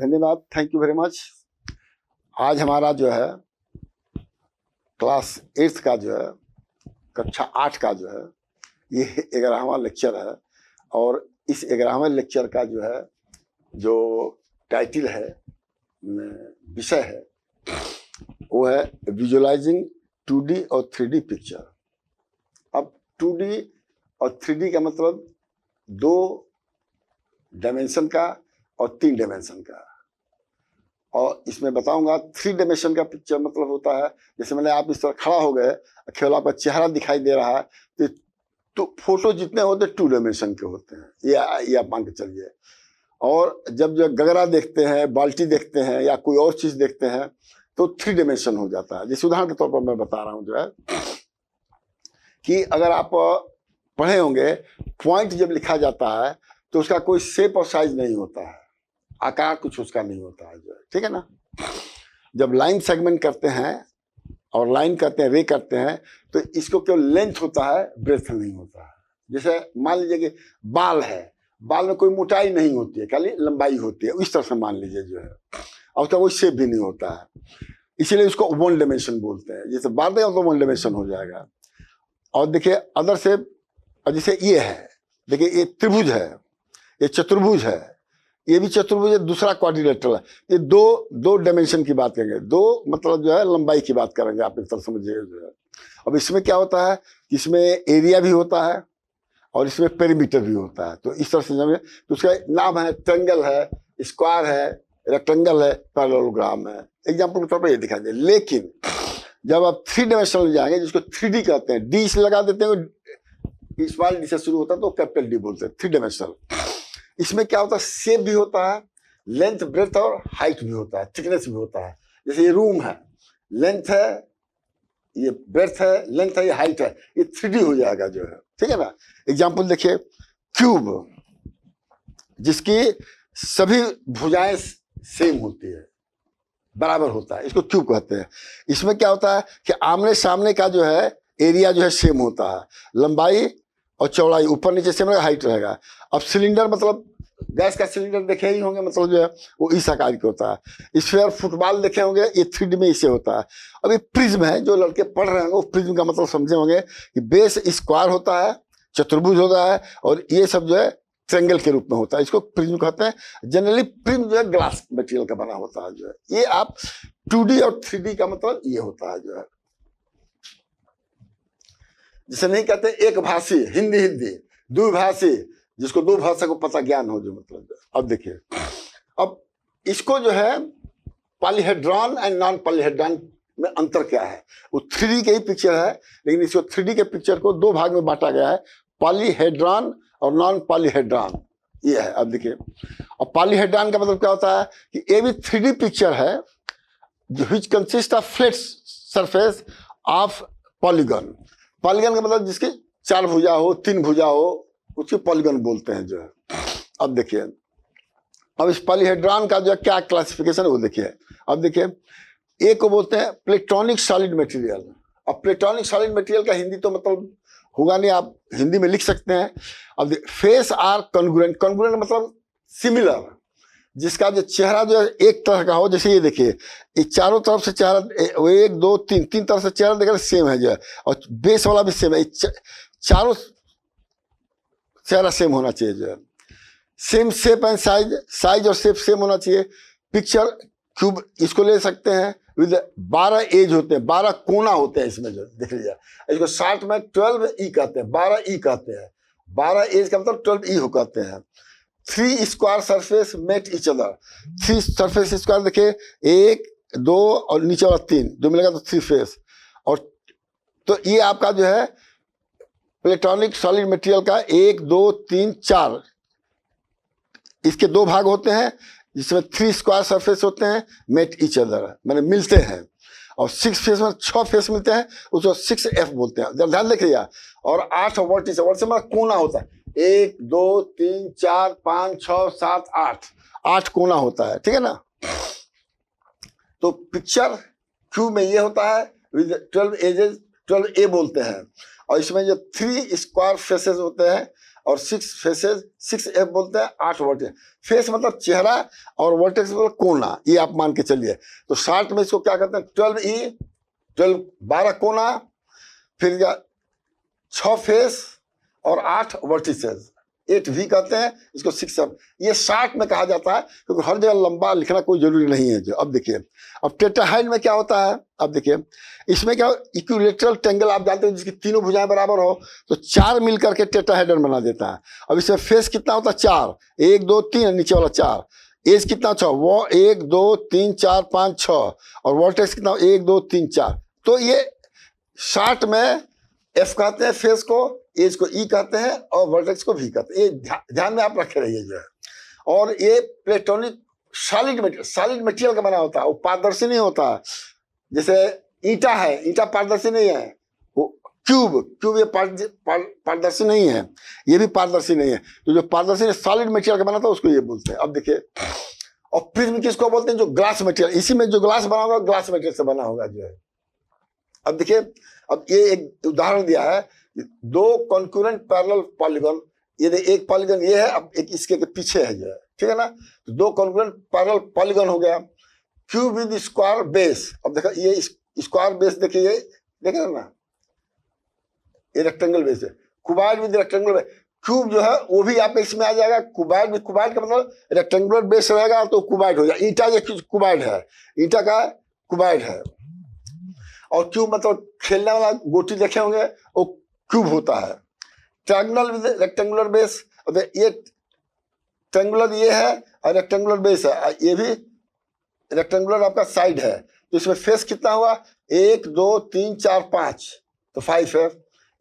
धन्यवाद, thank you very much. आज हमारा जो है क्लास 8 का जो है कक्षा 8 का जो है ये 11वां लेक्चर है। और इस 11वें लेक्चर का जो है जो टाइटल है, विषय है, वो है विजुअलाइजिंग 2D और 3D पिक्चर। अब 2D और 3D का मतलब 2 डायमेंशन का और 3 डायमेंशन का। और इसमें बताऊंगा 3 डायमेंशन का पिक्चर मतलब होता है, जैसे मैंने आप इस तरह खड़ा हो गए, केवल आपका चेहरा दिखाई दे रहा है, तो फोटो जितने होते 2 डायमेंशन के होते हैं, ये आप मान के चलिए। और जब जो गगरा देखते हैं, बाल्टी देखते हैं या कोई और चीज देखते हैं तो 3 डायमेंशन हो जाता है। जिस उदाहरण के तौर पर मैं बता रहा हूं जो है कि अगर आप पढ़े होंगे, पॉइंट जब लिखा जाता है तो उसका कोई शेप और साइज नहीं होता है, आकार कुछ उसका नहीं होता है जो है, ठीक है ना। जब लाइन सेगमेंट करते हैं और लाइन करते हैं, रे करते हैं, तो इसको केवल लेंथ होता है, ब्रेथ नहीं होता है। जैसे मान लीजिए कि बाल है, बाल में कोई मोटाई नहीं होती है, खाली लंबाई होती है, इस तरह से मान लीजिए जो है, और उसका कोई शेप भी नहीं होता है, इसीलिए उसको 1 डायमेंशन बोलते हैं। जैसे बाल देगा तो 1 डायमेंशन हो जाएगा। और देखिए अदर शेप, जैसे ये है, देखिए ये त्रिभुज है, ये चतुर्भुज है, ये भी चतुर्भुज है, दूसरा क्वाड्रिलेटरल है। ये दो डायमेंशन की बात करेंगे, 2 मतलब जो है लंबाई की बात करेंगे, आप एक तरह समझिएगा जो है। अब इसमें क्या होता है, इसमें एरिया भी होता है और इसमें पेरीमीटर भी होता है। तो इस तरह से समझे, तो उसका नाम है ट्रायंगल है, स्क्वायर है, रेक्टेंगल है, पैरेललोग्राम है। एग्जाम्पल के तौर पर ये दिखाई दे। लेकिन जब आप 3 डायमेंशन में जाएंगे, जिसको 3D कहते हैं, डी से लगा देते हैं, स्मॉल डी से शुरू होता है तो कैपिटल डी बोलते हैं, 3 डायमेंशनल। इसमें क्या होता है, शेप भी होता है, लेंथ ब्रेथ और हाइट भी होता है, थिकनेस भी होता है। जैसे ये रूम है, लेंथ है, ये ब्रेथ है, लेंथ है, ये हाइट है, ये 3D हो जाएगा जो है, ठीक है ना। एग्जाम्पल देखिए, क्यूब, जिसकी सभी भुजाएं सेम होती है, बराबर होता है, इसको क्यूब कहते हैं। इसमें क्या होता है कि आमने सामने का जो है एरिया जो है सेम होता है, लंबाई और चौड़ाई ऊपर नीचे सेम रहेगा, हाइट रहेगा। अब सिलेंडर मतलब गैस का सिलेंडर देखे ही होंगे, मतलब जो है वो इस आकार के होता है। स्फीयर फुटबॉल देखे होंगे, ये 3D में इसे होता है। अब ये प्रिज्म है, जो लड़के पढ़ रहे होंगे वो प्रिज्म का मतलब समझे होंगे कि बेस स्क्वायर होता है, चतुर्भुज होता है, और ये सब जो है ट्रायंगल के रूप में होता है, इसको प्रिज्म कहते हैं। जनरली प्रिज्म जो है ग्लास मटेरियल का बना होता है जो है। ये आप 2D और 3D का मतलब ये होता है जो है। जिसे नहीं कहते एक भाषी, हिंदी द्विभाषी, जिसको 2 भाषा को पता ज्ञान हो जो मतलब। अब देखिए, अब इसको जो है पॉलीहेड्रॉन एंड नॉन पॉलीहेड्रॉन में अंतर क्या है। वो 3D के ही पिक्चर है, लेकिन इसको 3D के पिक्चर को 2 भाग में बांटा गया है, पॉलीहेड्रॉन और नॉन पॉलीहेड्रॉन, ये है। अब देखिए, और पॉलीहेड्रॉन का मतलब क्या होता है कि ये भी 3D पिक्चर है, which consist of flat surface of polygon. Polygon का मतलब जिसकी 4 भुजा हो, 3 भुजा हो, उसको पॉलीगन बोलते हैं जो है। अब देखिए, अब इस पॉलीहेड्रॉन का जो है क्या क्लासिफिकेशन है वो देखिए। अब देखिए, एक को बोलते हैं प्लेटोनिक सॉलिड मटेरियल। अब प्लेटोनिक सॉलिड मटेरियल का हिंदी तो मतलब होगा नहीं, आप हिंदी में लिख सकते हैं। अब फेस आर कॉन्ग्रुएंट, कॉन्ग्रुएंट मतलब सिमिलर, जिसका जो चेहरा जो है एक तरह का हो। जैसे ये देखिए, ये चारों तरफ से चेहरा 1 2 3 तरफ से चेहरा देखा सेम है जो है, और बेस वाला भी सेम है, चारों चेहरा सेम होना चाहिए जो है। सेम शेप एंड साइज और शेप सेम होना चाहिए। पिक्चर क्यूब इसको ले सकते हैं विद 12 एज होते हैं, 12 कोना होते हैं इसमें जो देख लीजिए। इसको शॉर्ट में 12E कहते हैं, 12E कहते हैं। 12 एज का मतलब 12E हो कहते हैं। 3 square surface meet each other, 3 surface square देखिए, 1 2 और नीचे वाला 3, जो मिलेगा तो 3 फेस। और तो ये आपका जो है प्लेटोनिक सॉलिड मटेरियल का 1 2 3 4, इसके 2 भाग होते हैं, जिसमें 3 स्क्वायर सरफेस होते हैं, मेट ईच अदर मैंने मिलते हैं। और 6 फेस में 6 फेस मिलते हैं, उसको 6F बोलते हैं, ध्यान देखिएगा। और 8 वर्टिस, वर्टिस में कोना होता है, 1 2 3 4 5 6 7 8 कोना होता है, ठीक है ना। तो पिक्चर क्यूब में ये होता है विद 12 एजेस, 12A बोलते हैं। और इसमें जो 3 स्क्वायर फेसेस होते हैं, और 6 फेसेस, 6F बोलते हैं, 8 वर्टेक्स। फेस मतलब चेहरा और वर्टेक्स मतलब कोना, ये आप मान के चलिए। तो शॉर्ट में इसको क्या कहते हैं, 12E, 12 कोना, फिर 6 फेस और 8 वर्टिसेस, 8V कहते हैं इसको, 6F। ये शॉर्ट में कहा जाता है क्योंकि हर जगह लंबा लिखना कोई जरूरी नहीं है जो। अब देखिए, अब टेट्राहाइड में क्या होता है, अब देखिए इसमें क्या, इक्विलेटरल ट्रायंगल आप जानते हो जिसकी तीनों भुजाएं बराबर हो, तो 4 मिलकर के टेट्राहाइड्रन बना देता है। अब इसमें फेस कितना होता है, 4, 1 2 3, नीचे वाला 4। एज कितना, 6, वो 1 2 3 4 5 6, और वर्टेक्स कितना, 1 2 3 4। तो ये शॉर्ट में F कहते हैं फेस को, एज को E कहते हैं, और वर्टेक्स को V कहते हैं। ये ध्यान में आप रखे रहिए जो है। और ये प्लेटोनिक सॉलिड मटेरियल का बना होता है, वो पारदर्शी नहीं होता। जैसे ईंटा है, ईंटा पारदर्शी नहीं है। वो क्यूब ये पारदर्शी नहीं है, ये भी पारदर्शी नहीं है। तो जो पारदर्शी सॉलिड मटेरियल का बना था उसको ये बोलते हैं। अब देखिए, और प्रिज्म किसको बोलते हैं, जो ग्लास मटेरियल, इसी में जो ग्लास बना होगा ग्लास मटेरियल से बना होगा जो है। अब देखिए, अब ये एक उदाहरण दिया है, 2 कॉन्करेंट पैरेलल पॉलीगन, ये एक पॉलीगन ये है, अब एक इसके के पीछे है जो है, ठीक है ना। तो 2 कॉन्करेंट पैरेलल पॉलीगन हो गया, क्यूब विद स्क्वायर बेस। अब देखो ये स्क्वायर बेस, देखिए ये देखे ना, ये रेक्टेंगल बेस है। Cuboid with rectangular base, cube जो है वो भी आप इसमें आ जाएगा। क्यूबाइड विद, क्यूबाइड का मतलब रेक्टेंगुलर बेस रहेगा तो क्यूबाइड हो जाएगा। ईंटा ये क्यूबाइड है, ईंटा का क्यूबाइड है। और क्यूब मतलब खेलने वाला गोटी देखे होंगे, वो क्यूब होता है। ट्रायंगल विद रेक्टेंगुलर बेस, अब ये ट्रायंगुलर ये है और रेक्टेंगुलर बेस है, ये भी रेक्टेंगुलर आपका साइड है। तो इसमें फेस कितना हुआ, 1 2 3 4 5, तो 5 है।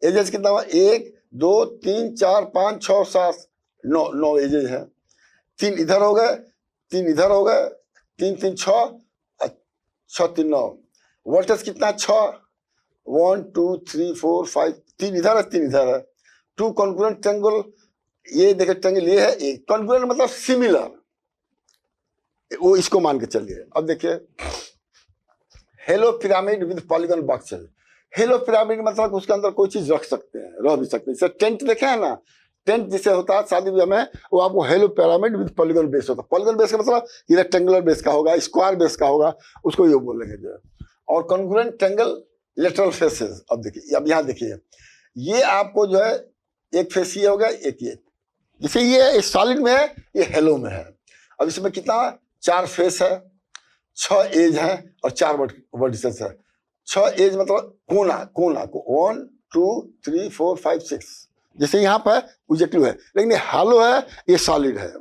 एजेस कितना हुआ, 1 2 3 4 5 6 7 9 एजेस है। 3 इधर हो गए, 3 इधर हो गए, 3 3 6, 6 3 9। वर्टेक्स कितना, 6, 1 2 3 4 5, 3 इधर है 3 इधर है। 2 कॉन्ग्रुएंट ट्रायंगल, ये देखिए ट्रायंगल ये है, एक कॉन्ग्रुएंट मतलब सिमिलर, वो इसको मान के चलिए। अब देखिए, hello pyramid with polygon box. Hello pyramid मतलब उसके अंदर कोई चीज रख सकते हैं, रह भी सकते हैं। जैसे टेंट देखे है ना, टेंट जिसे होता है शादी ब्याह में, वो आपको hello pyramid with polygon base होता है। पॉलीगन बेस का मतलब ये रेक्टेंगुलर बेस का होगा, स्क्वायर बेस का होगा, उसको ये बोलेंगे जो है। और कॉन्ग्रुएंट ट्रायंगल लेटरल फेसेस, अब देखिए, अब यहाँ देखिए, ये आपको जो है एक फेस ये हो गया, एक ये, जैसे ये सॉलिड में है, ये हेलो में है। अब इसमें कितना, 4 फेस है, 6 एज है और 4 वर्टिसेस है। 6 एज मतलब कोना, 1 2 3 4 5 6, जैसे यहाँ पर ऑब्जेक्टिव है, लेकिन ये हालो है, ये सॉलिड है।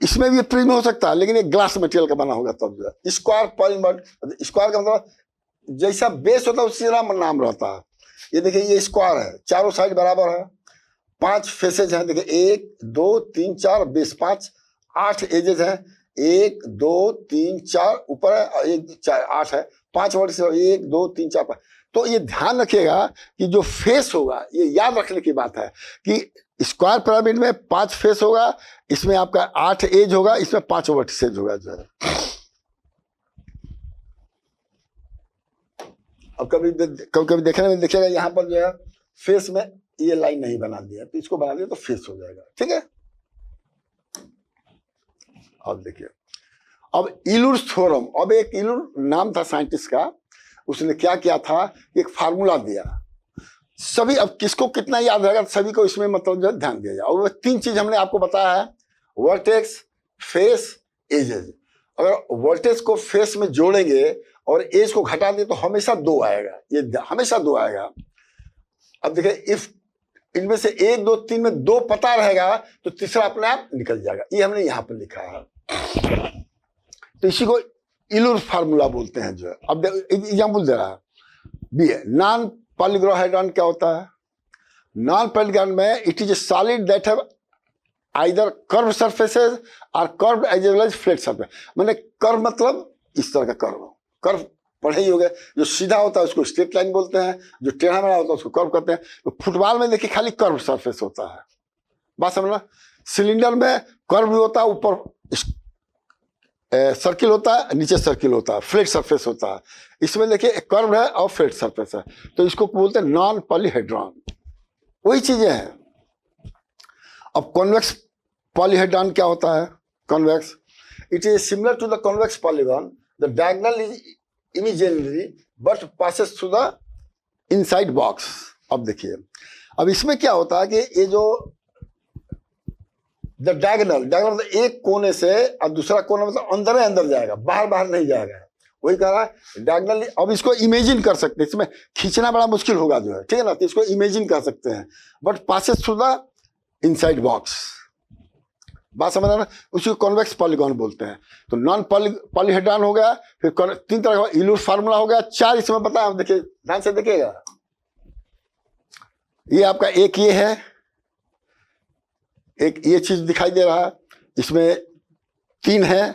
इसमें भी प्रिज्म हो सकता है, लेकिन ये ग्लास मटेरियल का बना होगा तब जो है। स्क्वायर पॉलीगन, स्क्वायर का मतलब जैसा बेस होता है उसी तरह नाम रहता है। ये देखिए, ये स्क्वायर है, चारों साइड बराबर है, 5 फेसेज हैं, देखिए 1 2 3 4, बेस 5, 8 एजेस हैं, 1 2 3 4 ऊपर है, 1 4 8 है, 5 वर्ड से 1 2 3 4 5। तो ये ध्यान रखिएगा कि जो फेस होगा, ये याद रखने की बात है कि स्क्वायर पिरामिड में 5 फेस होगा, इसमें आपका 8 एज होगा, इसमें 5 वर्टिसेज होगा जो है। अब कभी देखने में देखिएगा, यहाँ पर जो है फेस में ये लाइन नहीं बना दिया, तो इसको बना दिया तो फेस हो जाएगा, ठीक है। अब देखिए, अब इलुर्स थ्योरम, अब एक इलुर नाम था साइंटिस्ट का, उसने क्या किया था, एक फार्मूला दिया। सभी, अब किसको कितना याद रहेगा, सभी को इसमें मतलब जो ध्यान दिया जाए। और वो 3 चीज हमने आपको बताया है, वर्टेक्स, फेस, एजेस। अगर वर्टेक्स को फेस में जोड़ेंगे और एज को घटा दें तो हमेशा 2 आएगा, ये हमेशा 2 आएगा। अब देखिए, इफ इनमें से 1 2 3 में 2 पता रहेगा तो तीसरा अपने आप निकल जाएगा, ये हमने यहाँ पर लिखा है। तो इसी को इलुर फार्मूला बोलते हैं जो है। अब एग्जाम्पल दे रहा है, बी है नॉन पॉलीग्लोहाइड्रॉन। क्या होता है नॉन पॉलीग्लोहाइड्रॉन में, it is a solid that have either curve surfaces और curve as well as flat surface. मैंने कर्व मतलब इस तरह का कर्व पढ़े ही हो गए। जो सीधा होता है उसको स्ट्रेट लाइन बोलते हैं, जो टेढ़ा मेढ़ा होता है उसको कर्व कहते हैं। तो फुटबॉल में देखिए खाली कर्व सरफेस होता है, बात समझना। सिलेंडर में कर्व भी होता है, ऊपर सर्किल होता है, नीचे सर्किल होता है, फ्लैट सरफेस होता है। इसमें देखिए एक कर्व है और फ्लैट सरफेस है, तो इसको बोलते हैं नॉन पॉलीहेड्रॉन। वही चीजें हैं। अब कॉन्वेक्स पॉलीहेड्रॉन क्या होता है? Convex, it is similar to the convex polygon, the diagonal is imaginary but passes through the inside box. अब देखिए, अब इसमें क्या होता है कि ये जो द डायगोनल मतलब एक कोने से और दूसरा कोना मतलब अंदर ही अंदर जाएगा, बाहर बाहर नहीं जाएगा, वही कह रहा है डायगोनल। अब इसको इमेजिन कर सकते हैं, इसमें खींचना बड़ा मुश्किल होगा जो है, ठीक है ना, तो इसको इमेजिन कर सकते हैं, but passes through the inside box. बात समझ ना, उसको कॉन्वेक्स पॉलीगॉन बोलते हैं। तो नॉन पॉलीहेड्रॉन हो गया, फिर तीन तरह का यूलर फार्मूला हो गया, चार इसमें बताया, आप देखिए ध्यान से देखिएगा। ये आपका एक ये है, एक ये चीज दिखाई दे रहा है, इसमें तीन है,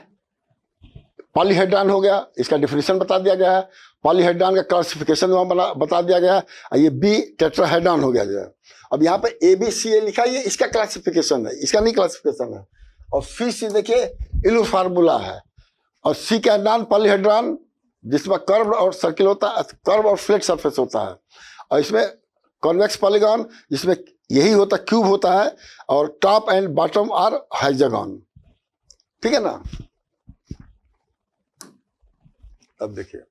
पॉलीहेड्रॉन हो गया, इसका डिफिनेशन बता दिया गया है, पॉलीहेड्रॉन का क्लासिफिकेशन वहां बता दिया गया है। ये बी टेट्राहेड्रॉन हो गया जो है। अब यहाँ पे ए बी सी ए लिखा है, ये इसका क्लासिफिकेशन है, इसका नहीं क्लासिफिकेशन है। और फिर सी देखिए यूलर फार्मूला है। और सी का नॉन पॉलीहेड्रॉन जिसमें कर्व और सर्किल होता है, कर्व और फ्लैट सरफेस होता है। और इसमें कॉन्वेक्स पॉलीगॉन जिसमें यही होता, क्यूब होता है, और top and bottom are hexagon, ठीक है ना। अब देखिए,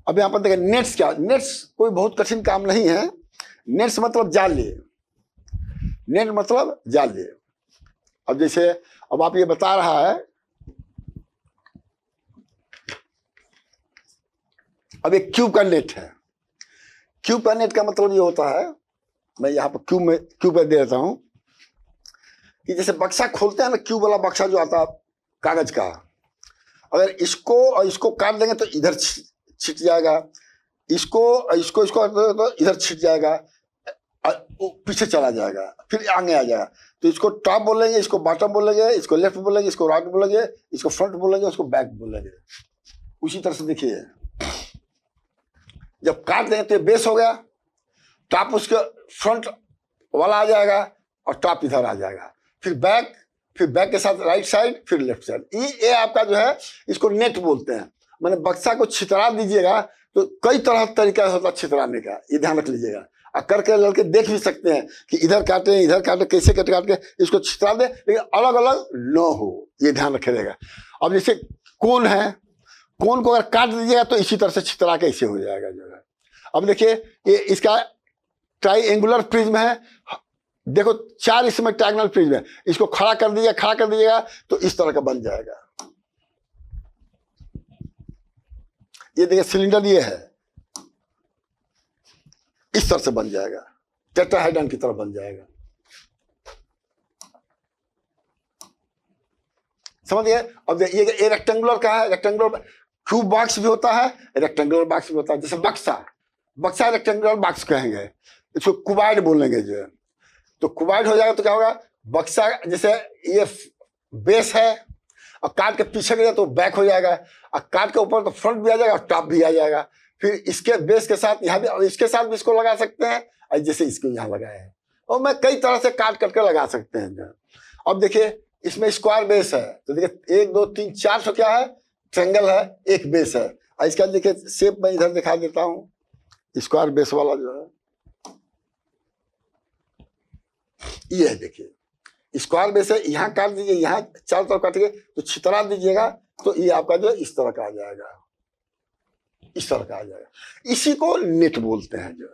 अब यहाँ पर देखिए नेट्स क्या, नेट्स कोई बहुत कठिन काम नहीं है। नेट्स मतलब जाली, नेट मतलब जाली। अब जैसे अब आप ये बता रहा है, अब एक क्यूब का नेट है। क्यूब का नेट का मतलब ये होता है, मैं यहाँ पर क्यूब में दे देता हूं कि जैसे बक्सा खोलते हैं ना, क्यूब वाला बक्सा जो आता है कागज का, अगर इसको और इसको काट देंगे तो इधर छिट जाएगा, इसको इसको इसको तो इधर छिट जाएगा, पीछे चला जाएगा, फिर आगे आ जाएगा। तो इसको टॉप बोलेंगे, इसको बॉटम बोलेंगे, इसको लेफ्ट बोलेंगे, इसको राइट बोलेंगे, इसको फ्रंट बोलेंगे, उसको बैक बोलेंगे। उसी तरह से देखिए, जब काट देंगे तो ये बेस हो गया, टॉप उसके फ्रंट वाला आ जाएगा और टॉप इधर आ जाएगा, फिर बैक के साथ राइट साइड, फिर लेफ्ट साइड। ये आपका जो है इसको नेट बोलते हैं। मैंने बक्सा को छितरा दीजिएगा तो कई तरह का तरीका होता है छितराने का, ये ध्यान रख लीजिएगा। और करके लड़के देख भी सकते हैं कि इधर काटे कैसे काट के इसको छितरा दे, लेकिन अलग अलग न हो, ये ध्यान रखिएगा। अब जैसे कोन है, कोन को अगर काट दीजिएगा तो इसी तरह से छितरा के ऐसे हो जाएगा जो है। अब देखिए ये इसका ट्राइएंगुलर प्रिज्म है, देखो चार इसमें ट्रायंगल प्रिज्म है, इसको खड़ा कर दीजिएगा तो इस तरह का बन जाएगा। ये देखिए सिलेंडर ये है, इस तरह से बन जाएगा, टेट्राहेड्रॉन की तरह बन जाएगा। समझ गए? अब ये रेक्टेंगुलर का है, रेक्टेंगुलर क्यूब बॉक्स भी होता है, रेक्टेंगुलर बॉक्स भी होता है। जैसे बक्सा रेक्टेंगुलर बॉक्स कहेंगे, इसको कुबाइड बोलेंगे जो है। तो कुबाइड हो जाएगा तो क्या होगा, बक्सा जैसे ये बेस है और काट के पीछे गया तो बैक हो जाएगा, और काट के ऊपर तो फ्रंट भी आ जाएगा और टॉप भी आ जाएगा। फिर इसके बेस के साथ यहाँ भी, और इसके साथ भी इसको लगा सकते हैं, और जैसे इसको यहाँ लगाए हैं, और मैं कई तरह से काट करके लगा सकते हैं। अब देखिए इसमें स्क्वायर बेस है, तो देखिए 1 2 3 4 सौ क्या है, ट्रायंगल है, एक बेस है। और इसका देखिए शेप मैं इधर दिखा देता हूँ, स्क्वायर बेस वाला जो है ये है। देखिए स्क्वायर बेस है, यहाँ काट दीजिए, यहाँ चारों तरफ काटिए तो छितरा दीजिएगा तो ये आपका जो है इस तरह का आ जाएगा, इस तरह का आ जाएगा। इसी को नेट बोलते हैं जो।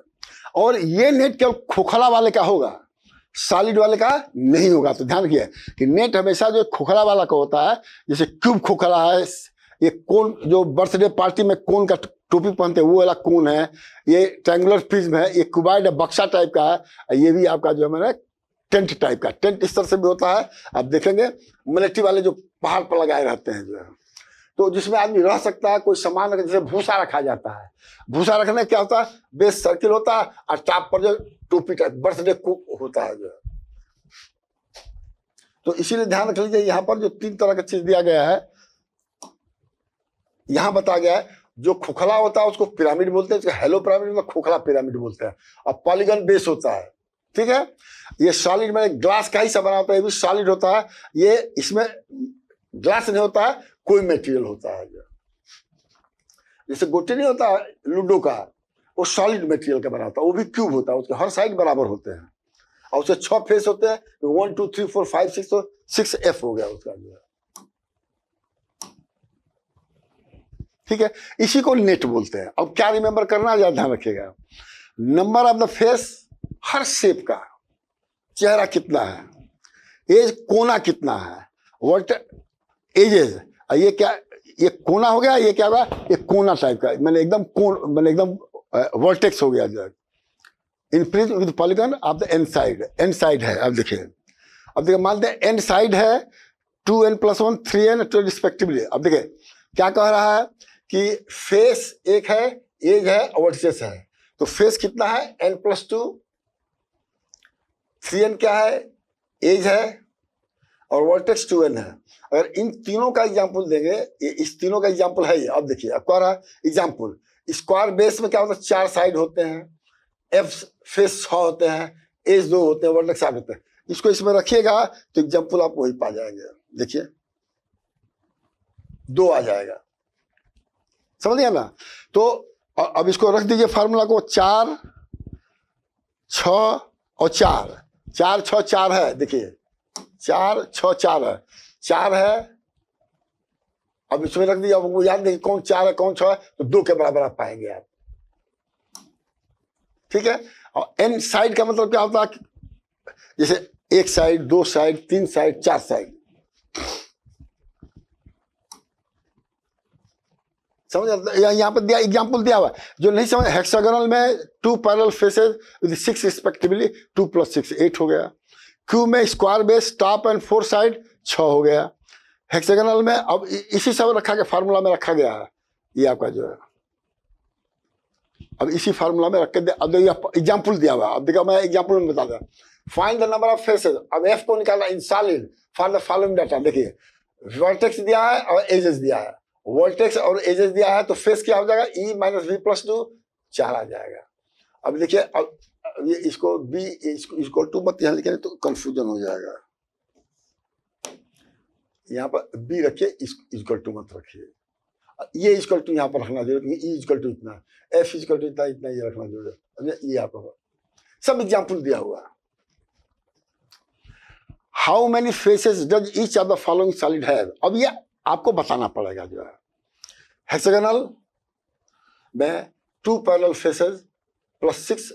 और ये नेट केवल खोखला वाले का होगा, सॉलिड वाले का नहीं होगा। तो ध्यान रखिए कि नेट हमेशा जो खोखला वाला का होता है, जैसे क्यूब खोखला है, ये कोन जो बर्थडे पार्टी में कोन का टोपी पहनते हैं वो वाला कोन है, ये ट्रायंगुलर प्रिज्म है, ये क्यूबाइड है, बक्सा टाइप का है, ये भी आपका जो है मैंने टेंट टाइप का, टेंट इस तरह से भी होता है। आप देखेंगे मिलिट्री वाले जो पहाड़ पर लगाए रहते हैं जो है, तो जिसमें आदमी रह सकता है, कोई सामान जैसे भूसा रखा जाता है, भूसा रखने क्या होता है, बेस सर्किल होता है और टॉप पर जो टोपी टाइप बर्थडे कुक होता है जो है। तो इसीलिए ध्यान रख लीजिए, यहाँ पर जो 3 तरह का चीज दिया गया है, यहाँ बताया गया है। जो खोखला होता है उसको पिरामिड बोलते हैं, हेलो पिरामिड मतलब खोखला पिरामिड बोलते हैं, और पॉलीगन बेस होता है, ठीक है। ये सॉलिड में ग्लास का ही सब बना होता है, ये भी सॉलिड होता है, ये इसमें ग्लास नहीं होता है, कोई मटेरियल होता है जो, जैसे गोटी नहीं होता लूडो का, वो सॉलिड मटेरियल का बना होता है, वो भी क्यूब होता है, उसके हर साइड बराबर होते हैं। और उसके 6 फेस होते हैं, 1 2 3 4 5 6, तो 6F हो गया उसका जो है। ठीक है, इसी को नेट बोलते हैं। अब क्या रिमेंबर करना, ज्यादा ध्यान रखिएगा, number of the face, her shape का चेहरा कितना है, एज कोना कितना है, व्हाट एजेस, ये क्या, ये कोना हो गया, ये क्या होगा, ये कोना टाइप का, मैंने एकदम कोन, मैंने एकदम वर्टेक्स हो गया जो है। इन prism with polygon of the end side है। अब देखिए मान लें एंड साइड है 2n+1 3n 2 रिस्पेक्टिवली। अब देखिए क्या कह रहा है कि फेस एक है, एज है और वर्टिसेस है। तो फेस कितना है, n+2, 3n क्या है, एज है, और वर्टेक्स 2n है। अगर इन तीनों का एग्जाम्पल देंगे, इस तीनों का एग्जाम्पल है ये। अब देखिए अब कह रहा है एग्जाम्पल, स्क्वायर बेस में क्या होता है, 4 साइड होते हैं, एफ फेस 6 होते हैं, एज 2 होते हैं, वर्टेक्स 8 होते हैं। इसको इसमें रखिएगा तो एग्जाम्पल आप वही पा जाएंगे। देखिए 2 आ जाएगा, समझ गया ना। तो अब इसको रख दीजिए फार्मूला को, 4 6 और 4, 4 6 4 है। देखिए 4 6 4 है, 4 है। अब इसमें रख दिया, आपको याद नहीं कौन 4 है कौन 6 है, तो 2 के बराबर आप पाएंगे आप। ठीक है, और एन साइड का मतलब क्या होता है, जैसे 1 साइड 2 साइड 3 साइड 4 साइड, समझ। यहाँ पर दिया एग्जाम्पल दिया हुआ, जो नहीं समझ, हेक्सागोनल में 2 पैरेलल फेसेस विद 6 रिस्पेक्टिवली, 2 + 6 8 हो गया। क्यू में square base top and 4 side 6 हो गया। हेक्सागोनल में अब इसी सब रखा गया, फार्मूला में रखा गया है ये आपका जो है। अब इसी फार्मूला में रख के अब एग्जाम्पल दिया हुआ। अब देखो मैं एग्जाम्पल में बता दूं, find the number of faces. अब एफ को निकालना in solid for the following data. देखिए वर्टेक्स दिया है और एजेस दिया है, वर्टेक्स और एजेस दिया है, तो फेस क्या हो जाएगा, E - V+2 4 आ जाएगा। अब देखिए अब ये इसको B इक्वल टू मत यहाँ लिखे तो कंफ्यूजन हो जाएगा। यहाँ पर B रखिए, इक्वल टू मत रखिए, ये इक्वल टू यहाँ पर रखना जरूरी है, E इक्वल टू इतना, F इक्वल टू इतना, इतना ये रखना जरूरी है। ये यहाँ पर सब एग्जाम्पल दिया हुआ। How many faces does each of the following solid have. अब ये आपको बताना पड़ेगा जो है। हेक्सागोनल में 2 parallel faces plus 6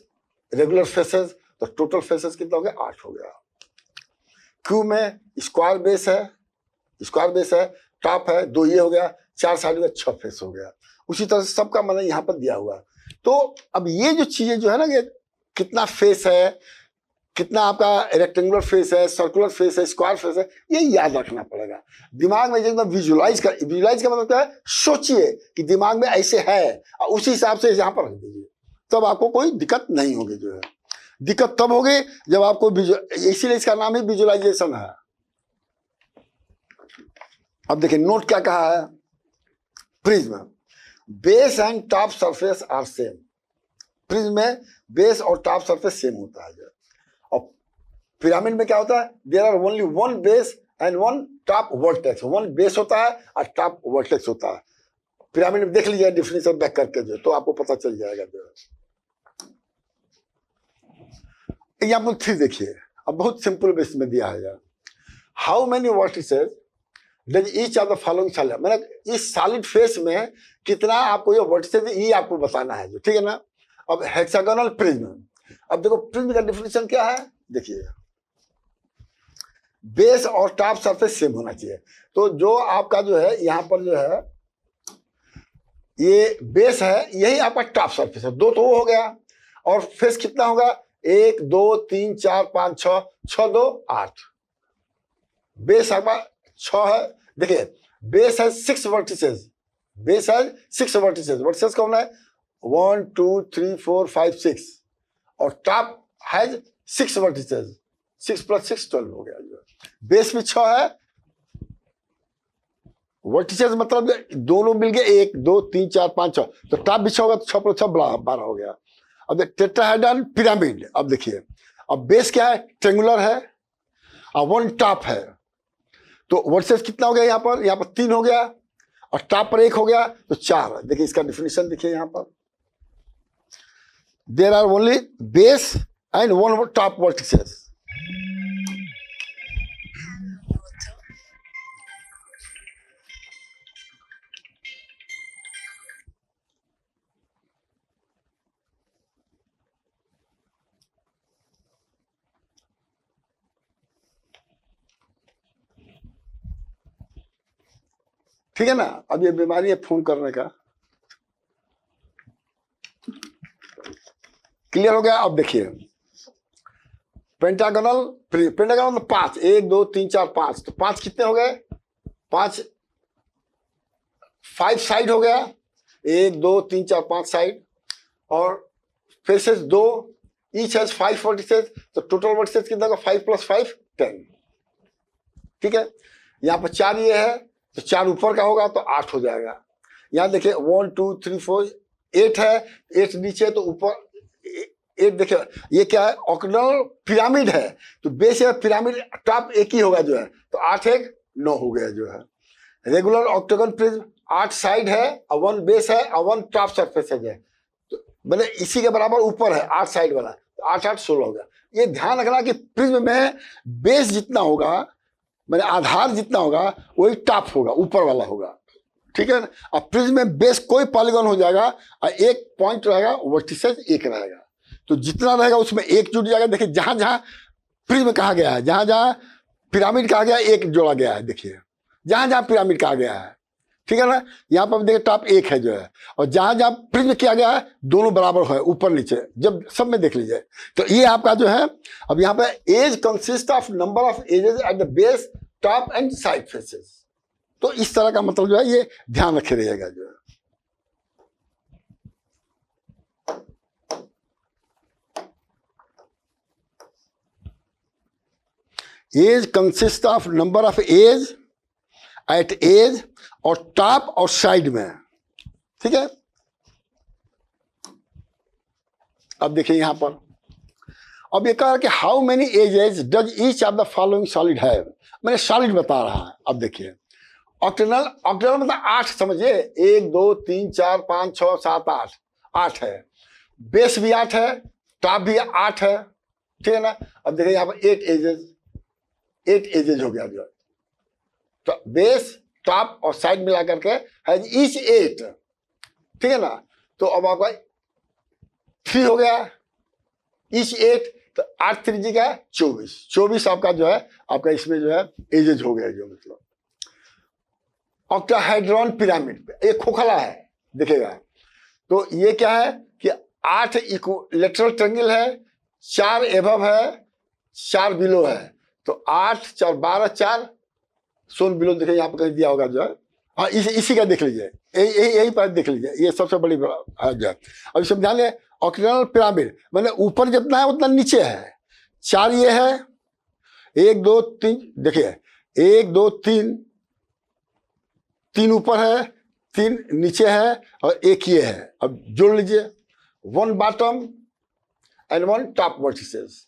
regular faces, तो टोटल फेसेस कितना हो गया, 8 हो गया। क्यू में स्क्वायर बेस है, टॉप है 2, ये हो गया, 4 साइड में 6 फेस हो गया। उसी तरह से सबका मतलब यहाँ पर दिया हुआ। तो अब ये जो चीजें जो है ना, ये कितना फेस है, कितना आपका रेक्टेंगुलर फेस है, सर्कुलर फेस है, स्क्वायर फेस है, ये याद रखना पड़ेगा। दिमाग में एकदम विजुलाइज का मतलब क्या है, सोचिए कि दिमाग में ऐसे है और उसी हिसाब से यहाँ पर रख दीजिए, तब आपको कोई दिक्कत नहीं होगी। जो है दिक्कत तब होगी जब आपको, इसीलिए इसका नाम ही विजुअलाइजेशन है। अब देखिए नोट क्या कहा है, prism base and top surface are same. Prism में बेस और टॉप सरफेस सेम होता है। और पिरामिड में क्या होता है, there are only 1 base and 1 top vertex. 1 base होता है और टॉप वर्टेक्स होता है। पिरामिड में देख लीजिए डिफिनेशन बैक करके जो, तो आपको पता चल जाएगा जो है। एग्जाम्पल 3 देखिए, अब बहुत सिंपल बेस में दिया है। How many vertices does each of the following solid. मैंने इस सॉलिड फेस में कितना आपको ये वर्टिसेस, ये आपको बताना है जो, ठीक है ना। अब हेक्सागोनल प्रिज्म, अब देखो प्रिज्म का डिफिनेशन क्या है, देखिए बेस और टॉप सरफेस सेम होना चाहिए। तो जो आपका जो है यहाँ पर जो है ये बेस है, यही आपका टॉप सरफेस है। 2 तो वो हो गया, और फेस कितना होगा, 1 2 3 4 5 6, 6 2 8। बेस आपका 6 है। देखिए बेस है 6 वर्टिसेस, बेस है 6 वर्टिसेस। वर्टिसेस कौन है, 1 2 3 4 5 6, और टॉप है 6 वर्टिसेस, 6 + 6 12 हो गया। बेस में 6 है, वर्टिसेस मतलब दोनों मिल गए 1 2 3 4 5 6, तो टॉप भी 6 होगा, तो 6 + 6 12 हो गया। अब टेट्राहेड्रल पिरामिड, अब देखिए अब बेस क्या है, ट्रेंगुलर है और 1 टॉप है, तो वर्टिसेस कितना हो गया, यहाँ पर 3 हो गया, और टॉप पर 1 हो गया, तो 4। देखिए इसका डिफिनेशन देखिए यहाँ पर, there are only base and 1 top vertices. ठीक है ना। अब ये बीमारी है फोन करने का, क्लियर हो गया। अब देखिए पेंटागोनल, पेंटागोनल 5, 1 2 3 4 5, तो 5 कितने हो गए? 5 साइड हो गया, 1 2 3 4 5 साइड, और फेसेस 2, ईच हैज 5 वर्टिसेस, तो टोटल वर्टिसेस कितना होगा? 5 + 5 10। ठीक है, यहाँ पर 4 ये है तो 4 ऊपर का होगा तो 8 हो जाएगा। यहाँ देखिए 1 2 3 4 8 है, 8 नीचे तो ऊपर 8। देखिए ये क्या है? ऑक्टागोनल पिरामिड है, तो बेस है पिरामिड, टॉप एक ही होगा जो है, तो 8 1 9 हो गया जो है। रेगुलर ऑक्टागोन प्रिज्म 8 साइड है और 1 बेस है और 1 टॉप सरफेस है, तो मैंने इसी के बराबर ऊपर है 8 साइड वाला, तो 8 8 16 हो गया। ये ध्यान रखना कि प्रिज्म में बेस जितना होगा, मैंने आधार जितना होगा वही टॉप होगा, ऊपर वाला होगा। ठीक है ना। अब प्रिज्म में बेस कोई पॉलीगॉन हो जाएगा और एक पॉइंट रहेगा, वर्टिसेस एक रहेगा, तो जितना रहेगा उसमें एक जुड़ जाएगा। देखिए जहां जहां प्रिज्म कहा गया है, जहां जहां पिरामिड कहा गया है, एक जोड़ा गया है। देखिए जहां जहां पिरामिड कहा गया है, ठीक है ना, यहाँ पर देखिए टॉप एक है जो है, और जहां जहां प्रिज्म किया गया है दोनों बराबर है, ऊपर नीचे, जब सब में देख लीजिए। तो ये आपका जो है, अब यहाँ पे edge consist of number of edges at the base, top and side faces. तो इस तरह का मतलब जो है ये ध्यान रखे रहिएगा जो है। Edge consist of number of edge at edge और टॉप और साइड में। ठीक है, अब देखिए यहां पर, अब ये कहा कि how many edges does each of the following solid have. मैंने सॉलिड बता रहा है। अब देखिए ऑक्टेनल, ऑक्टेनल मतलब 8 समझिए, 1 2 3 4 5 6 7 8, 8 है, बेस भी 8 है, टॉप भी 8 है। ठीक है ना। अब देखिए यहाँ पर 8 एजेज हो गया जो है, तो बेस टॉप और साइड मिला करके हैज ईच 8। ठीक है ना। तो अब आपका 3 हो गया, ईच 8, तो 8 3 जी का 24 आपका जो है, आपका इसमें जो है एजेज हो गया जो, मतलब ऑक्टाहेड्रॉन पिरामिड पे एक खोखला है दिखेगा। तो ये क्या है कि 8 इक्विलेटरल ट्रायंगल है, 4 एबव है, 4 बिलो है, तो 8 4 12 4 सोन बिलो देखिए यहाँ पर कहीं दिया होगा जो है। हाँ इसी का देख लीजिए, यही पर देख लीजिए, ये सबसे बड़ी है जो है। अब इसमें ध्यान ले, ऑक्टागोनल पिरामिड मैंने ऊपर जितना है उतना नीचे है। 4 ये है, 1 2 3, देखिए 1 2 3, 3 ऊपर है, 3 नीचे है और 1 ये है। अब जोड़ लीजिए, 1 बॉटम एंड 1 टॉप वर्टिसेस,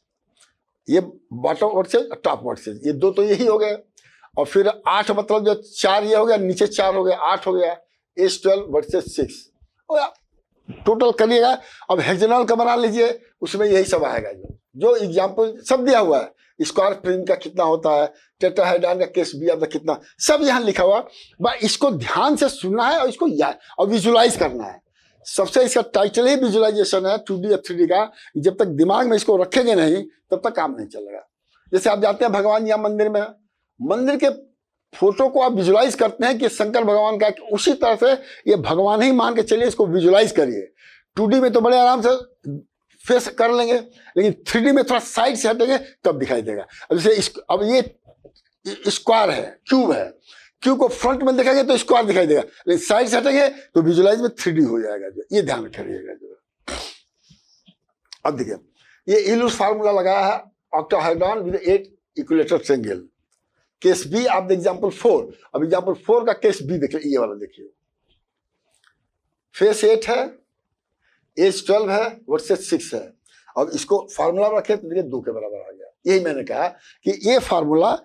ये बॉटम वर्टिसेस टॉप वर्टिसेस, ये 2 तो यही हो गए। और फिर 8 मतलब जो 4 ये हो गया, नीचे 4 हो गया, 8 हो गया, एज 12 वर्सेस 6 हो गया। टोटल करिएगा। अब हेक्सागोनल का बना लीजिए, उसमें यही सब आएगा जो एग्जाम्पल सब दिया हुआ है। स्क्वायर प्रिज्म का कितना होता है, टेट्राहेड्रॉन का केस बी का कितना, सब यहाँ लिखा हुआ। बस इसको ध्यान से सुनना है और इसको याद और विजुलाइज करना है। सबसे इसका टाइटल ही विजुलाइजेशन है 2D या 3D का। जब तक दिमाग में इसको रखेंगे नहीं तब तक काम नहीं चलेगा। जैसे आप जाते हैं भगवान या मंदिर में, मंदिर के फोटो को आप विजुलाइज करते हैं कि शंकर भगवान का, उसी तरह से ये भगवान ही मान के चलिए, इसको विजुलाइज करिए। 2D में तो बड़े आराम से फेस कर लेंगे, लेकिन 3D में थोड़ा साइड से हटेंगे तब दिखाई देगा। अब जैसे अब ये स्क्वायर है, क्यूब है, क्यूब को फ्रंट में देखेंगे तो स्क्वायर दिखाई देगा, लेकिन साइड से हटेंगे तो विजुलाइज में 3D हो जाएगा जो, ये ध्यान रखिएगा जो। अब देखिए ये इलूस फार्मूला लगाया है, octahedron with 8 equilateral triangle. Case B आप एग्जाम्पल 4, अब एग्जाम्पल 4 का केस बी देखिए, ये वाला देखिए, फेस 8 है, एज 12 है, वर्सेस 6 है। अब इसको फार्मूला रखे तो देखिए 2 के बराबर आ गया। यही मैंने कहा कि ये फार्मूला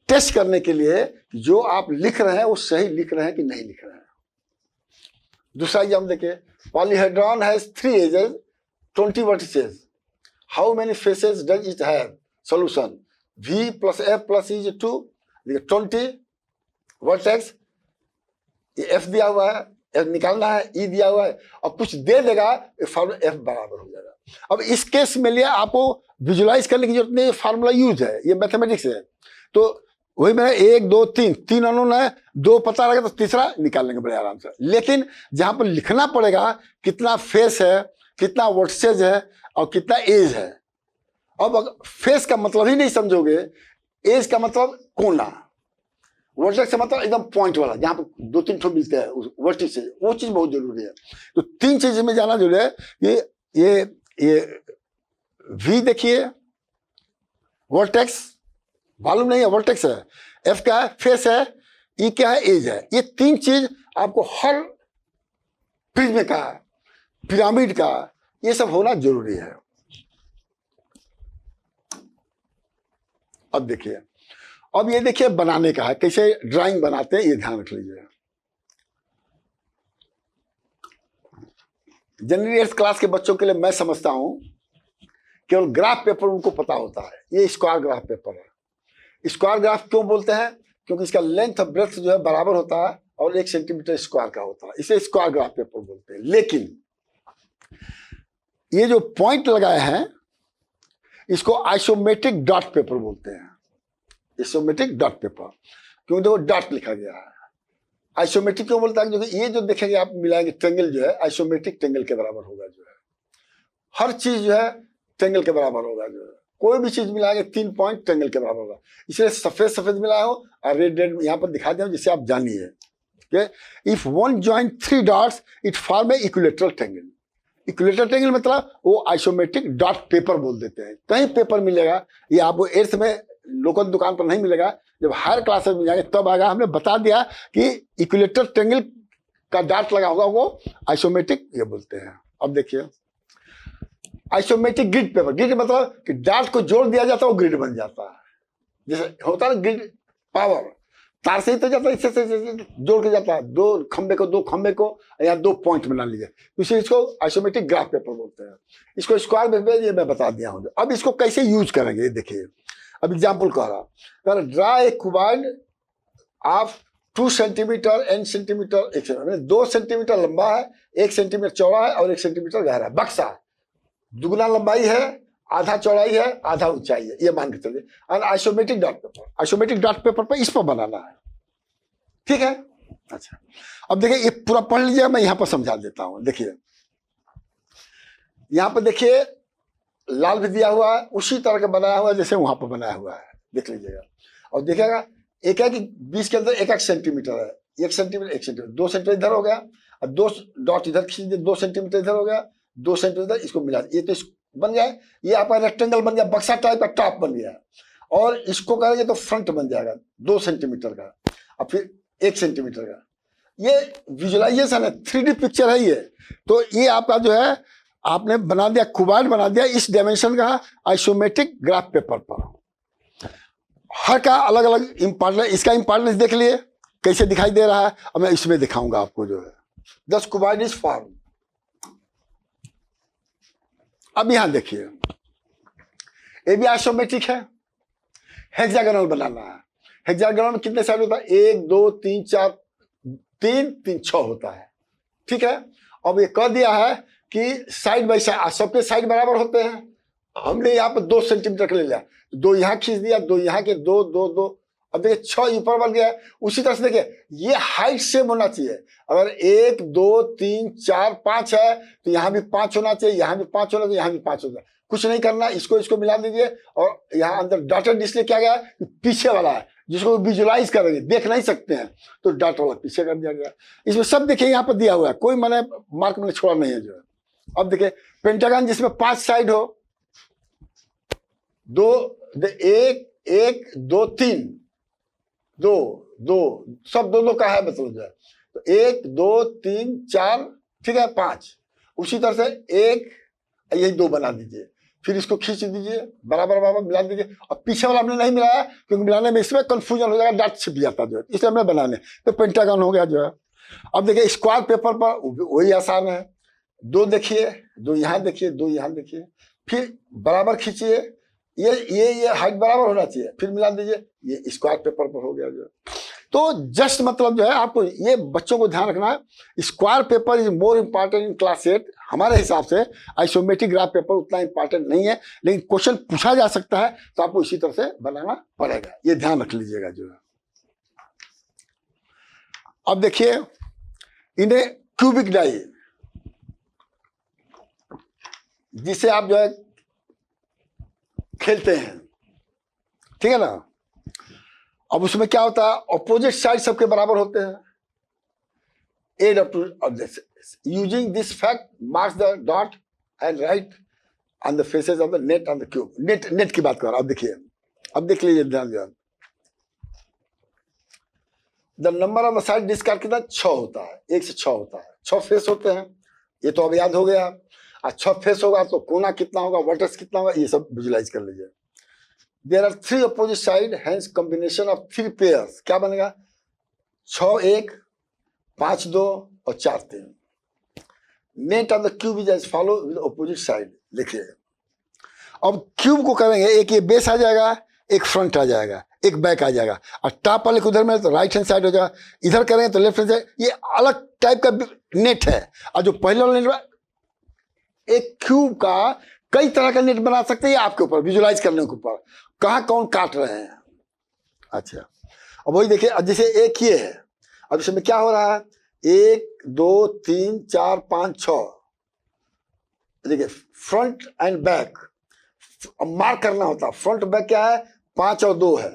टेस्ट करने के लिए जो आप लिख रहे हैं वो सही लिख रहे हैं कि नहीं लिख रहे हैं। दूसरा एग्जाम देखिए, polyhedron has 3 edges 20 vertices, how many faces does it have, solution v plus f plus e 2, 20 vertex, ये f दिया हुआ है, f निकालना है, e दिया हुआ है और कुछ दे देगा, फार्मूला f बराबर हो जाएगा। अब इस केस में लिए आपको विजुलाइज करने की जरूरत नहीं, फार्मूला यूज है, ये मैथमेटिक्स है। तो वही मैंने 1 2 3 तीन अननोन है, 2 पता लगा तो तीसरा निकाल लेंगे बड़े आराम से। लेकिन जहां पर लिखना पड़ेगा कितना फेस है, कितना वोल्टेज है और कितना एज है। अब फेस का मतलब ही नहीं समझोगे, एज का मतलब कोना, वर्टेक्स का मतलब एकदम पॉइंट वाला जहां पर 2-3 ठो मिलते हैं वर्टेक्स से, वो चीज बहुत जरूरी है। तो 3 चीज में जाना जरूरी है। ये V देखिए, वर्टेक्स मालूम नहीं है, वर्टेक्स है, F क्या है, फेस है, E क्या है, एज है। ये 3 चीज आपको हर प्रिज्म का, पिरामिड का, ये सब होना जरूरी है। अब देखिए, अब ये देखिए बनाने का है, कैसे ड्राइंग बनाते हैं ये ध्यान रख लीजिए। जनरली 8th क्लास के बच्चों के लिए मैं समझता हूं केवल ग्राफ पेपर उनको पता होता है। ये स्क्वायर ग्राफ पेपर है। स्क्वायर ग्राफ क्यों बोलते हैं? क्योंकि इसका लेंथ और ब्रेड्थ जो है बराबर होता है और 1 सेंटीमीटर स्क्वायर का होता है, इसे स्क्वायर ग्राफ पेपर बोलते हैं। लेकिन ये जो पॉइंट लगाए हैं इसको आइसोमेट्रिक डॉट पेपर बोलते हैं। आइसोमेट्रिक डॉट पेपर, क्योंकि देखो डॉट लिखा गया है। आइसोमेट्रिक क्यों बोलता है? क्योंकि ये जो देखेंगे आप मिलाएंगे ट्रेंगल जो है आइसोमेट्रिक ट्रेंगल के बराबर होगा, जो है हर चीज जो है ट्रेंगल के बराबर होगा, जो है कोई भी चीज मिलाएंगे 3 पॉइंट ट्रेंगल के बराबर होगा। इसलिए सफेद सफेद मिलाया हो और रेड रेड यहाँ पर दिखा दिया हो, जिससे आप जानिए। If one join 3 dots it form A equilateral triangle. Equilateral triangle मतलब वो आइसोमेट्रिक डॉट पेपर बोल देते हैं। कहीं पेपर मिलेगा, ये आपको 8th में लोकल दुकान पर नहीं मिलेगा, जब हायर क्लास में जाएंगे तब आएगा। हमने बता दिया कि इक्विलेटरल ट्रेंगल का डॉट लगा होगा वो आइसोमेट्रिक ये बोलते हैं। अब देखिए आइसोमेट्रिक ग्रिड पेपर, ग्रिड मतलब कि डॉट को जोड़ दिया जाता है, वो ग्रिड बन जाता है। जैसे होता है ग्रिड पावर, तार से ही तो जाता है, इससे जोड़ के जाता है, 2 खंबे को या 2 पॉइंट बना लीजिए, इसे इसको आइसोमेट्रिक ग्राफ पेपर बोलते हैं। इसको स्क्वायर पेपर ये मैं बता दिया हूँ। अब इसको कैसे यूज करेंगे देखिए। अब एग्जाम्पल कह रहा, draw a cuboid of 2 centimetre n centimetre, 2 centimetre लंबा है, 1 सेंटीमीटर चौड़ा है और 1 सेंटीमीटर गहरा है। बक्सा दुगुना लंबाई है, आधा चौड़ाई है, आधा ऊंचाई है, ये मान के चलिए। और isometric dot paper, isometric dot paper पर इस पर बनाना है, ठीक है। अच्छा, अब देखिए ये पूरा पढ़ लीजिएगा, मैं यहां पर समझा देता हूं। देखिए यहां पर देखिए लाल भी दिया हुआ है, उसी तरह का बनाया हुआ है जैसे वहां पर बनाया हुआ है, देख लीजिएगा। और देखिएगा एक है कि 20 के अंदर 1 सेंटीमीटर है, 1 सेंटीमीटर 1 सेंटीमीटर, 2 सेंटीमीटर इधर हो गया और 2 डॉट इधर खींच दिए, 2 सेंटीमीटर इधर हो गया, 2 सेंटीमीटर, इसको मिला, ये तो बन गया। ये आपका रेक्टेंगल बन गया, बक्सा टाइप का टॉप बन गया। और इसको करेंगे तो फ्रंट बन जाएगा 2 सेंटीमीटर का और फिर 1 सेंटीमीटर का। ये विजुअलाइजेशन है, 3D पिक्चर है ये। तो ये आपका जो है आपने बना दिया, क्यूबॉइड बना दिया इस डायमेंशन का आइसोमेट्रिक ग्राफ पेपर पर। हर का अलग अलग इंपॉर्टेंस, इसका इंपॉर्टेंस देख लिए कैसे दिखाई दे रहा है, और मैं इसमें दिखाऊंगा आपको जो है। दस क्यूबॉइड इज फॉर्म। अब यहां देखिए ये भी आइसोमेट्रिक है, हेक्सागोनल बनाना है। हेक्सागोनल में कितने साइड होता है? 1 2 3 4 3 6 होता है, ठीक है। अब ये कह दिया है कि साइड बाई साइड सबके साइड बराबर होते हैं। हमने यहाँ पर 2 सेंटीमीटर का ले लिया, 2 यहाँ खींच दिया, 2 यहाँ के 2 2 2। अब देखिए 6 ऊपर बन गया। उसी तरह से देखिए ये हाइट सेम होना चाहिए। अगर 1 2 3 4 5 है तो यहाँ भी 5 होना चाहिए, यहाँ भी 5 होना चाहिए, यहाँ भी 5 होना चाहिए। कुछ नहीं करना, इसको मिला दीजिए। और यहाँ अंदर डॉटेड इसलिए क्या गया, पीछे वाला है जिसको विजुलाइज करेंगे, देख नहीं सकते हैं तो डॉट वाला पीछे कर दिया गया। इसमें सब देखिए यहाँ पर दिया हुआ है, कोई मैंने मार्क मैंने छोड़ा नहीं है जो है। अब देखिए पेंटागन जिसमें 5 साइड हो, 1 1 2 3 2 2 सब 2 2 का है मतलब जो है। तो 1 2 3 4 ठीक है 5। उसी तरह से 1 यही 2 बना दीजिए, फिर इसको खींच दीजिए, बराबर बराबर मिला दीजिए। और पीछे वाला हमने नहीं मिलाया क्योंकि मिलाने में इसमें कंफ्यूजन हो जाएगा, डॉट छिप जाता जो है, इसलिए हमने बनाने। तो पेंटागन हो गया जो है। अब देखिए स्क्वायर पेपर पर वही आसान है। 2 देखिए, 2 यहाँ देखिए, 2 यहाँ देखिए, फिर बराबर खींचिए, ये हाइट बराबर होना चाहिए, फिर मिला दीजिए, ये स्क्वायर पेपर पर हो गया जो। तो जस्ट मतलब जो है आपको ये बच्चों को ध्यान रखना है, square paper is more important in class 8 हमारे हिसाब से। आइसोमेट्रिक ग्राफ पेपर उतना इंपॉर्टेंट नहीं है, लेकिन क्वेश्चन पूछा जा सकता है तो आपको इसी तरह से बनाना पड़ेगा, ये ध्यान रख लीजिएगा जो है। अब देखिए इन्हें क्यूबिक डाई, जिसे आप जो है खेलते हैं, ठीक है ना। अब उसमें क्या होता है, अपोजिट साइड सबके बराबर होते हैं। Add up to this using this fact marks the dot and right on the faces of the net on the cube. Net की बात कर रहा हूं। अब देखिए, अब देख लीजिए ध्यान दिया, the number of the side जिसका कितना 6 होता है, 1 से 6 होता है, 6 फेस होते हैं, ये तो अब याद हो गया। और 6 फेस होगा तो कोना कितना होगा, वर्टेक्स कितना होगा, ये सब विजुलाइज कर लीजिए। There are 3 opposite side, hence combination of 3 pairs क्या बनेगा, 6 1 5 2 और 4 3। Net of the cube is as follow with opposite side. लिखिए, अब क्यूब को करेंगे, एक ये बेस आ जाएगा, एक फ्रंट आ जाएगा, एक बैक आ जाएगा, और टॉप वाले को उधर में तो राइट हैंड साइड हो जाएगा, इधर करेंगे तो लेफ्ट हैंड साइड। ये अलग टाइप का नेट है। और जो पहले वाला नेट, एक क्यूब का कई तरह का नेट बना सकते हैं, आपके ऊपर विजुलाइज करने के ऊपर, कहाँ कौन काट रहे हैं। अच्छा, अब वही देखिए, जैसे एक ये है, अब इसमें क्या हो रहा है, 1 2 3 4 5 6, देखिए फ्रंट एंड बैक मार्क करना होता है। फ्रंट बैक क्या है, 5 और 2 है,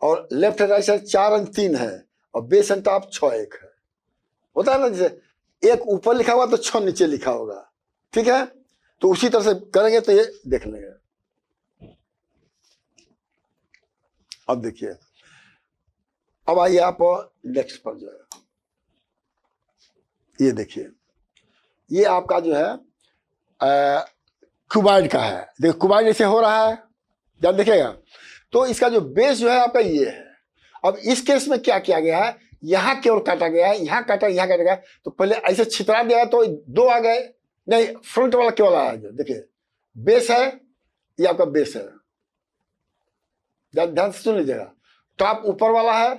और लेफ्ट राइट साइड 4 और 3 है, और बेस एंड टॉप 6 1 है। होता है ना, जैसे 1 ऊपर लिखा हुआ तो 6 नीचे लिखा होगा, ठीक है। तो उसी तरह से करेंगे तो ये देख लेंगे। अब देखिए, अब आइए आप नेक्स्ट पर जो है, ये देखिए, ये आपका जो है क्यूबॉइड का है। देखो क्यूबॉइड ऐसे हो रहा है, जब देखिएगा तो इसका जो बेस जो है आपका ये है। अब इस केस में क्या किया गया है, यहां केवल काटा गया है, यहां काटा, यहां काटा गया। तो पहले ऐसे छितरा दिया तो 2 आ गए, नहीं फ्रंट वाला केवल आया। जो देखिए बेस है, ये आपका बेस है, ध्यान से सुन लीजिएगा। टॉप ऊपर वाला है,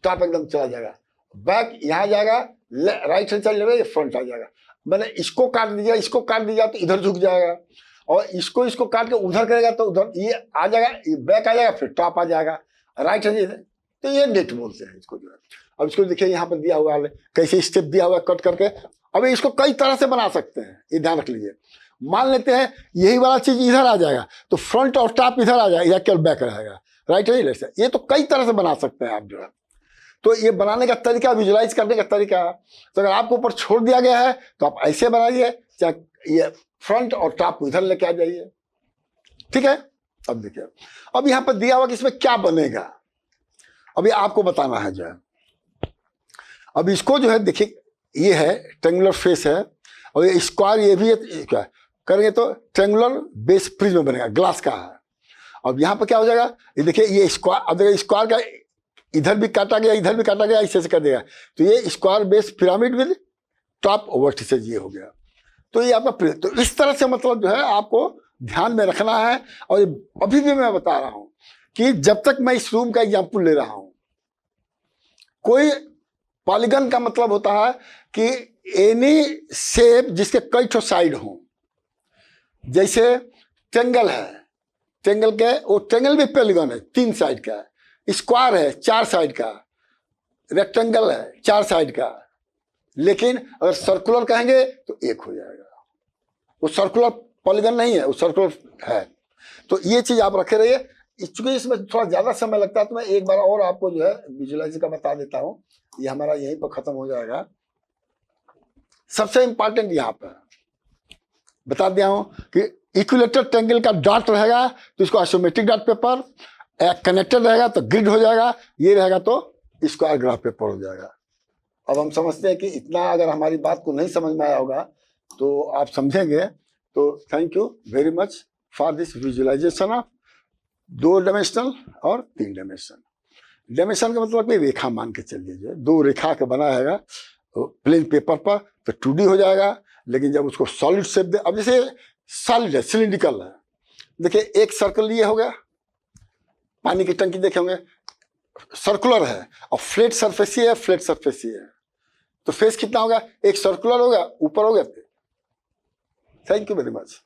टॉप एकदम चला जाएगा, बैक यहां जाएगा, राइट हैंड साइड लेगा, ये फ्रंट आ जाएगा। मैंने इसको काट दिया, इसको काट दिया तो इधर झुक जाएगा, और इसको काट के उधर करेगा तो उधर ये आ जाएगा, ये बैक आ जाएगा, फिर टॉप आ जाएगा, राइट हैंड। तो ये नेट बोलते हैं इसको जो है। अब इसको देखिए यहाँ पर दिया हुआ है, कैसे स्टेप दिया हुआ है कट करके। अब इसको कई तरह से बना सकते हैं, ये ध्यान रख लीजिए। मान लेते हैं यही वाला चीज इधर आ जाएगा, तो फ्रंट और टॉप इधर आ जाएगा, या केवल बैक रहेगा, राइट है लेफ्ट है। ये तो कई तरह से बना सकते हैं आप जो है। तो ये बनाने का तरीका, विजुलाइज करने का तरीका, तो अगर आपको ऊपर छोड़ दिया गया है तो आप ऐसे बनाइए, चाहे ये फ्रंट और टॉप इधर लेके आ जाइए, ठीक है। अब देखिए, अब यहाँ पर दिया हुआ कि इसमें क्या बनेगा, अभी आपको बताना है जो है। अब इसको जो है देखिए, ये है ट्रेंगुलर फेस है, और ये स्क्वायर ये भी है, क्या करेंगे तो ट्रेंगुलर बेस प्रिज्म बनेगा, ग्लास का है। अब यहाँ पर क्या हो जाएगा, ये देखिए ये स्क्वायर, अब देखिए स्क्वायर का इधर भी काटा गया, इधर भी काटा गया, ऐसे कर देगा, तो ये square base pyramid with top vertices ये हो गया। तो ये आपका, तो इस तरह से मतलब जो है आपको ध्यान में रखना है। और अभी भी मैं बता रहा हूं कि जब तक मैं इस रूम का एग्जाम्पल ले रहा हूं, कोई पॉलीगन का मतलब होता है कि एनी शेप जिसके कई ठो साइड हो। जैसे ट्रेंगल है, ट्रेंगल के वो ट्रेंगल भी पॉलीगन है, 3 साइड का। स्क्वायर है 4 साइड का, रेक्टेंगल है 4 साइड का। लेकिन अगर सर्कुलर कहेंगे तो 1 हो जाएगा, वो सर्कुलर पॉलीगन नहीं है, वो सर्कुलर है। तो ये चीज आप रखे रहिए। चूंकि इसमें थोड़ा ज्यादा समय लगता है तो मैं एक बार और आपको जो है विजुअलाइज का बता देता हूं, ये हमारा यहीं पर खत्म हो जाएगा। सबसे इंपॉर्टेंट यहाँ पर बता दिया हूं कि इक्विलेटरल ट्रायंगल का डॉट रहेगा तो इसको आइसोमेट्रिक डॉट पेपर, कनेक्टेड रहेगा तो ग्रिड हो जाएगा, ये रहेगा तो स्क्वायर ग्राफ पेपर हो जाएगा। अब हम समझते हैं कि इतना अगर हमारी बात को नहीं समझ में आया होगा तो आप समझेंगे। तो thank you very much for this visualization of 2 dimensional और 3 डायमेंशन। डायमेंशन का मतलब कि रेखा मान के चलिए, जो 2 रेखा का बना है प्लेन पेपर पर तो 2D हो जाएगा। लेकिन जब उसको सॉलिड शेप दे, अब जैसे सॉलिड है, सिलिंड्रिकल है, देखिए एक सर्कल ये हो गया, पानी की टंकी देखे होंगे सर्कुलर है, और फ्लैट सरफेस ही है, फ्लैट सरफेस ही है, तो फेस कितना होगा, एक सर्कुलर होगा ऊपर हो गया। Thank you very much.